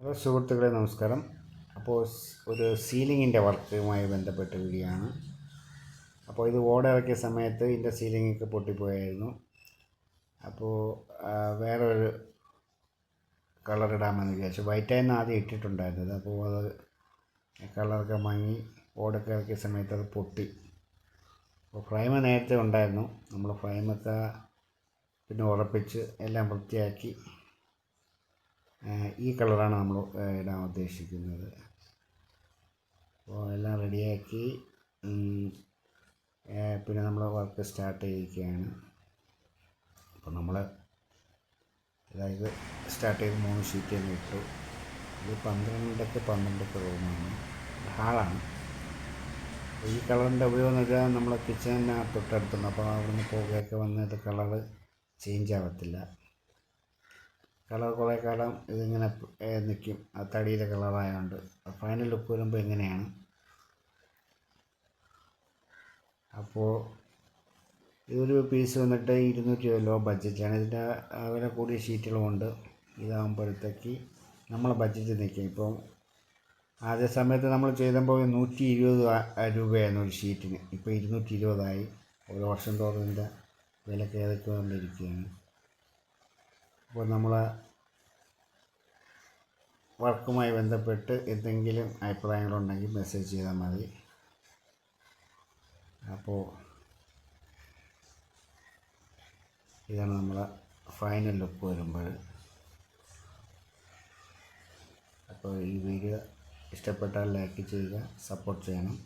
Hello സുഹൃത്തുക്കളെ, നമസ്കാരം. അപ്പോൾ ഒരു സീലിങ്ങിൻ്റെ വർക്കുമായി ബന്ധപ്പെട്ട വീഡിയോ ആണ്. അപ്പോൾ ഇത് ഓർഡർ ഇറക്കിയ സമയത്ത് ഇതിൻ്റെ സീലിങ്ങൊക്കെ പൊട്ടിപ്പോയായിരുന്നു. അപ്പോൾ വേറൊരു കളർ ഇടാമെന്ന് വിചാരിച്ചു. വൈറ്റായിരുന്നു ആദ്യം ഇട്ടിട്ടുണ്ടായിരുന്നത്. അപ്പോൾ അത് കളറൊക്കെ മങ്ങി ഓർഡറൊക്കെ ഇറക്കിയ സമയത്ത് അത് പൊട്ടി. അപ്പോൾ ഫ്രെയിം നേരത്തെ ഉണ്ടായിരുന്നു. നമ്മൾ ഫ്രെയിമൊക്കെ പിന്നെ ഉറപ്പിച്ച് എല്ലാം വൃത്തിയാക്കി ഈ കളറാണ് നമ്മൾ ഇടാൻ ഉദ്ദേശിക്കുന്നത്. അപ്പോൾ എല്ലാം റെഡിയാക്കി പിന്നെ നമ്മൾ വർക്ക് സ്റ്റാർട്ട് ചെയ്യിക്കുകയാണ്. അപ്പോൾ നമ്മൾ അതായത് സ്റ്റാർട്ട് ചെയ്ത് 3 ഷീറ്റ് തന്നെ ഇട്ടു. ഇത് 12 റൂമാണ്, ഹാളാണ്. ഈ കളറിൻ്റെ ഉപയോഗം എന്ന് വെച്ചാൽ നമ്മളെ കിച്ചണിന് തൊട്ടടുത്തുണ്ട്. അപ്പോൾ അവിടുന്ന് പുകയൊക്കെ വന്നിട്ട് കളറ് ചേഞ്ച് ആവത്തില്ല. കളർ കുറേ കാലം ഇതിങ്ങനെ നിൽക്കും. ആ തടിയുടെ കളറായതുകൊണ്ട് ഫൈനൽ ലുക്ക് വരുമ്പോൾ എങ്ങനെയാണ്. അപ്പോൾ ഇതൊരു പീസ് വന്നിട്ട് 200 ലോ ബഡ്ജറ്റാണ്. ഇതിൻ്റെ വില കൂടിയ ഷീറ്റുകളുമുണ്ട്. ഇതാകുമ്പോഴത്തേക്ക് നമ്മളെ ബഡ്ജറ്റ് നിൽക്കും. ഇപ്പോൾ ആദ്യ സമയത്ത് നമ്മൾ ചെയ്തപ്പോൾ 120 രൂപയായിരുന്നു ഒരു ഷീറ്റിന്. ഇപ്പോൾ 220 ഓരോ വർഷം തോറും ഇതിൻ്റെ വില കയറിക്കൊണ്ടിരിക്കുകയാണ്. അപ്പോൾ നമ്മൾ വർക്കുമായി ബന്ധപ്പെട്ട് എന്തെങ്കിലും അഭിപ്രായങ്ങളുണ്ടെങ്കിൽ മെസ്സേജ് ചെയ്താൽ മതി. അപ്പോൾ ഇതാണ് നമ്മളെ ഫൈനൽ ലുക്ക് വരുമ്പോൾ. അപ്പോൾ ഈ വീഡിയോ ഇഷ്ടപ്പെട്ടാൽ ലൈക്ക് ചെയ്യുക, സപ്പോർട്ട് ചെയ്യണം.